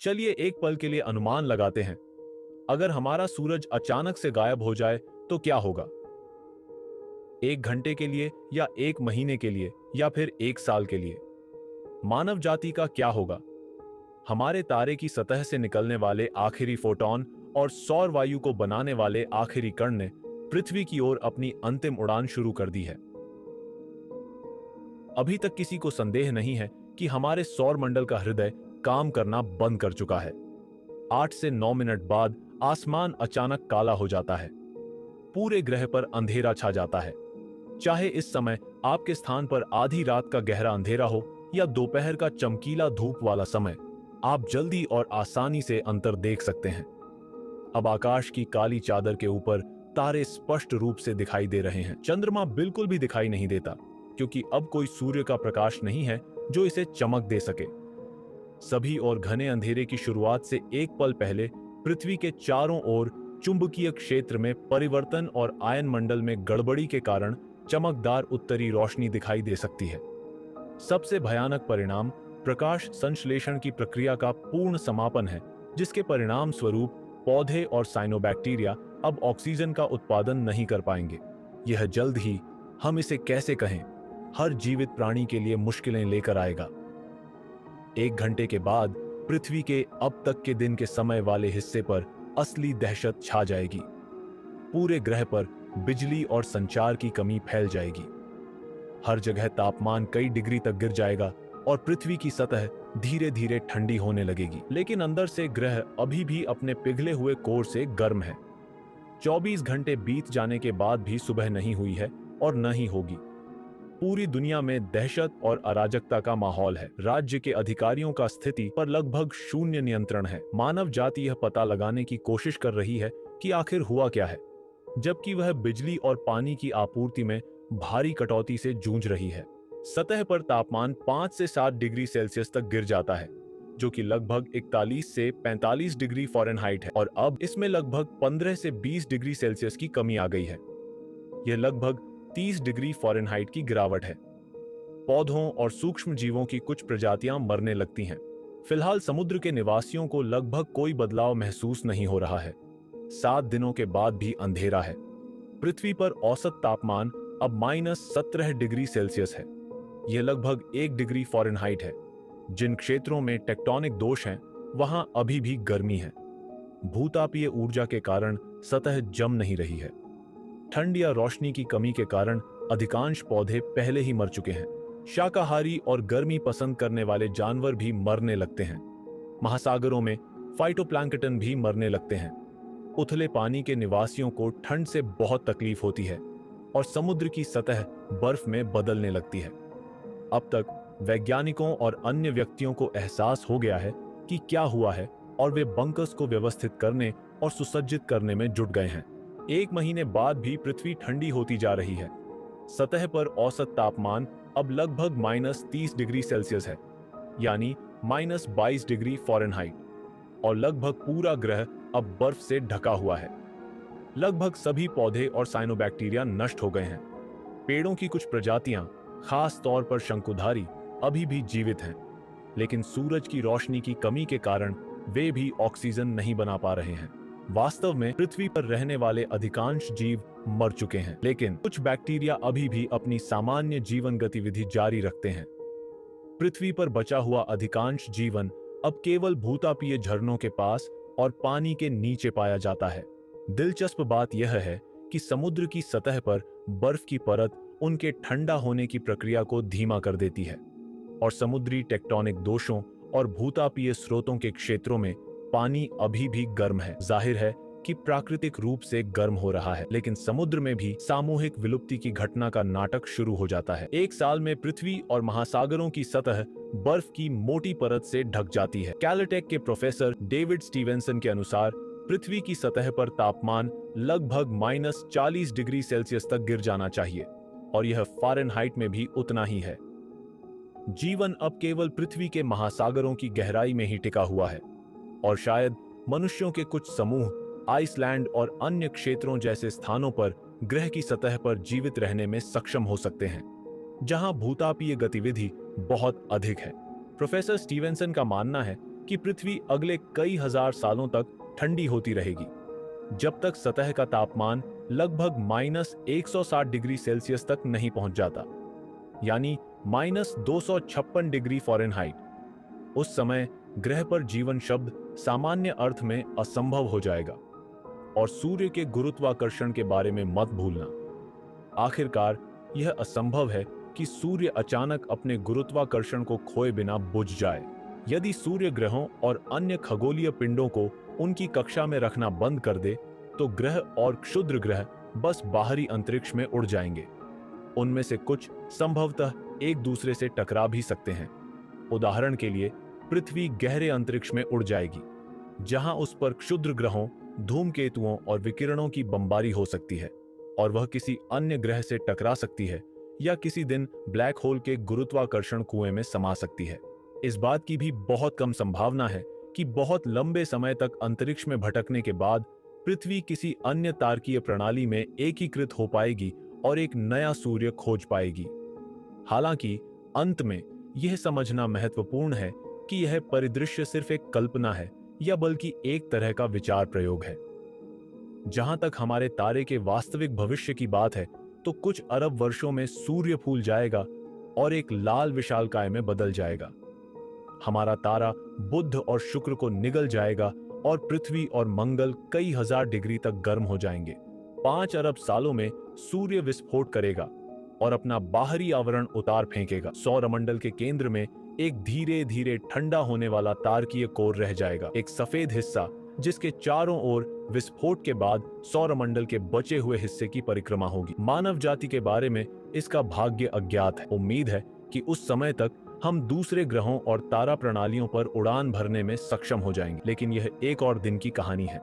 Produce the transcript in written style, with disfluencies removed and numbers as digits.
चलिए एक पल के लिए अनुमान लगाते हैं, अगर हमारा सूरज अचानक से गायब हो जाए तो क्या होगा? 1 घंटे के लिए या 1 महीने के लिए या फिर 1 साल के लिए? मानव जाति का क्या होगा? हमारे तारे की सतह से निकलने वाले आखिरी फोटॉन और सौर वायु को बनाने वाले आखिरी कण ने पृथ्वी की ओर अपनी अंतिम उड़ान शुरू कर दी है। अभी तक किसी को संदेह नहीं है कि हमारे सौर मंडल का हृदय काम करना बंद कर चुका है। 8 से 9 मिनट बाद आसमान अचानक काला हो जाता है। पूरे ग्रह पर अंधेरा छा जाता है। चाहे इस समय आपके स्थान पर आधी रात का गहरा अंधेरा हो या दोपहर का चमकीला धूप वाला समय, आप जल्दी और आसानी से अंतर देख सकते हैं। अब आकाश की काली चादर के ऊपर तारे स्पष्ट रूप से दिखाई दे रहे हैं। चंद्रमा बिल्कुल भी दिखाई नहीं देता, क्योंकि अब कोई सूर्य का प्रकाश नहीं है जो इसे चमक दे सके। सभी और घने अंधेरे की शुरुआत से एक पल पहले पृथ्वी के चारों ओर चुंबकीय क्षेत्र में परिवर्तन और आयन मंडल में गड़बड़ी के कारण चमकदार उत्तरी रोशनी दिखाई दे सकती है। सबसे भयानक परिणाम प्रकाश संश्लेषण की प्रक्रिया का पूर्ण समापन है, जिसके परिणाम स्वरूप पौधे और साइनोबैक्टीरिया अब ऑक्सीजन का उत्पादन नहीं कर पाएंगे। यह जल्द ही, हम इसे कैसे कहें, हर जीवित प्राणी के लिए मुश्किलें लेकर आएगा। 1 घंटे के बाद पृथ्वी के अब तक के दिन के समय वाले हिस्से पर असली दहशत छा जाएगी। पूरे ग्रह पर बिजली और संचार की कमी फैल जाएगी। हर जगह तापमान कई डिग्री तक गिर जाएगा और पृथ्वी की सतह धीरे धीरे ठंडी होने लगेगी। लेकिन अंदर से ग्रह अभी भी अपने पिघले हुए कोर से गर्म है। 24 घंटे बीत जाने के बाद भी सुबह नहीं हुई है और न ही होगी। पूरी दुनिया में दहशत और अराजकता का माहौल है। राज्य के अधिकारियों का स्थिति पर लगभग शून्य नियंत्रण है। मानव जाति यह पता लगाने की कोशिश कर रही है कि आखिर हुआ क्या है, जबकि वह बिजली और पानी की आपूर्ति में भारी कटौती से जूझ रही है। सतह पर तापमान 5 से 7 डिग्री सेल्सियस तक गिर जाता है, जो कि लगभग 41 से 45 डिग्री फ़ारेनहाइट है, और अब इसमें लगभग 15 से 20 डिग्री सेल्सियस की कमी आ गई है। यह लगभग 30 डिग्री फ़ारेनहाइट की गिरावट है। पौधों और सूक्ष्म जीवों की कुछ प्रजातियां मरने लगती हैं। फिलहाल समुद्र के निवासियों को लगभग कोई बदलाव महसूस नहीं हो रहा है। 7 दिनों के बाद भी अंधेरा है। पृथ्वी पर औसत तापमान अब -17 डिग्री सेल्सियस है। यह लगभग 1 डिग्री फ़ारेनहाइट है। जिन क्षेत्रों में टेक्टोनिक दोष हैं, वहां अभी भी गर्मी है। भूतापीय ऊर्जा के कारण सतह जम नहीं रही है। ठंड या रोशनी की कमी के कारण अधिकांश पौधे पहले ही मर चुके हैं। शाकाहारी और गर्मी पसंद करने वाले जानवर भी मरने लगते हैं। महासागरों में फाइटोप्लैंक्टन भी मरने लगते हैं। उथले पानी के निवासियों को ठंड से बहुत तकलीफ होती है और समुद्र की सतह बर्फ में बदलने लगती है। अब तक वैज्ञानिकों और अन्य व्यक्तियों को एहसास हो गया है कि क्या हुआ है, और वे बंकर्स को व्यवस्थित करने और सुसज्जित करने में जुट गए हैं। 1 महीने बाद भी पृथ्वी ठंडी होती जा रही है। सतह पर औसत तापमान अब लगभग -30 डिग्री सेल्सियस है, यानी -22 डिग्री फ़ारेनहाइट, और लगभग पूरा ग्रह अब बर्फ से ढका हुआ है। लगभग सभी पौधे और साइनोबैक्टीरिया नष्ट हो गए हैं। पेड़ों की कुछ प्रजातियां, खास तौर पर शंकुधारी, अभी भी जीवित हैं, लेकिन सूरज की रोशनी की कमी के कारण वे भी ऑक्सीजन नहीं बना पा रहे हैं। वास्तव में पृथ्वी पर रहने वाले अधिकांश जीव मर चुके हैं, लेकिन कुछ बैक्टीरिया अभी भी अपनी सामान्य जीवन गतिविधि जारी रखते हैं। पृथ्वी पर बचा हुआ अधिकांश जीवन अब केवल भूतापीय झरनों के पास और पानी के नीचे पाया जाता है। दिलचस्प बात यह है कि समुद्र की सतह पर बर्फ की परत उनके ठंडा होने की प्रक्रिया को धीमा कर देती है, और समुद्री टेक्टोनिक दोषों और भूतापीय स्रोतों के क्षेत्रों में पानी अभी भी गर्म है। जाहिर है कि प्राकृतिक रूप से गर्म हो रहा है, लेकिन समुद्र में भी सामूहिक विलुप्ति की घटना का नाटक शुरू हो जाता है। 1 साल में पृथ्वी और महासागरों की सतह बर्फ की मोटी परत से ढक जाती है। कैलटेक के प्रोफेसर डेविड स्टीवेंसन के अनुसार पृथ्वी की सतह पर तापमान लगभग -40 डिग्री सेल्सियस तक गिर जाना चाहिए, और यह फ़ारेनहाइट में भी उतना ही है। जीवन अब केवल पृथ्वी के महासागरों की गहराई में ही टिका हुआ है, और शायद मनुष्यों के कुछ समूह आइसलैंड और अन्य क्षेत्रों जैसे स्थानों पर ग्रह की सतह पर जीवित रहने में सक्षम हो सकते हैं, जहां भूतापीय गतिविधि बहुत अधिक है। प्रोफेसर स्टीवेंसन का मानना है कि पृथ्वी अगले कई हजार सालों तक ठंडी होती रहेगी, जब तक सतह का तापमान लगभग -160 डिग्री सेल्सियस तक नहीं पहुंच जाता, यानी -256 डिग्री फ़ारेनहाइट। उस समय ग्रह पर जीवन शब्द सामान्य अर्थ में असंभव हो जाएगा। और सूर्य के गुरुत्वाकर्षण के बारे में मत भूलना। आखिरकार यह असंभव है कि सूर्य अचानक अपने गुरुत्वाकर्षण को खोए बिना बुझ जाए। यदि सूर्य ग्रहों और अन्य खगोलीय पिंडों को उनकी कक्षा में रखना बंद कर दे, तो ग्रह और क्षुद्र ग्रह बस बाहरी अंतरिक्ष में उड़ जाएंगे। उनमें से कुछ संभवतः एक दूसरे से टकरा भी सकते हैं। उदाहरण के लिए, पृथ्वी गहरे अंतरिक्ष में उड़ जाएगी, जहां उस पर क्षुद्र ग्रहों, धूमकेतुओं और विकिरणों की बमबारी हो सकती है, और वह किसी अन्य ग्रह से टकरा सकती है या किसी दिन ब्लैक होल के गुरुत्वाकर्षण कुएं में समा सकती है। इस बात की भी बहुत कम संभावना है कि बहुत लंबे समय तक अंतरिक्ष में भटकने के बाद पृथ्वी किसी अन्य तारकीय प्रणाली में एकीकृत हो पाएगी और एक नया सूर्य खोज पाएगी। हालांकि अंत में यह समझना महत्वपूर्ण है कि यह परिदृश्य सिर्फ एक कल्पना है या बल्कि एक तरह का विचार प्रयोग है। जहां तक हमारे तारे के वास्तविक भविष्य की बात है, तो कुछ अरब वर्षों में सूर्य फूल जाएगा और एक लाल विशालकाय में बदल जाएगा। हमारा तारा बुध और शुक्र को निगल जाएगा और पृथ्वी और मंगल कई हजार डिग्री तक गर्म हो जाएंगे। 5 अरब सालों में सूर्य विस्फोट करेगा और अपना बाहरी आवरण उतार फेंकेगा। सौरमंडल के केंद्र में एक धीरे धीरे ठंडा होने वाला तारकीय कोर रह जाएगा, एक सफेद हिस्सा जिसके चारों ओर विस्फोट के बाद सौरमंडल के बचे हुए हिस्से की परिक्रमा होगी। मानव जाति के बारे में इसका भाग्य अज्ञात है। उम्मीद है कि उस समय तक हम दूसरे ग्रहों और तारा प्रणालियों पर उड़ान भरने में सक्षम हो जाएंगे, लेकिन यह एक और दिन की कहानी है।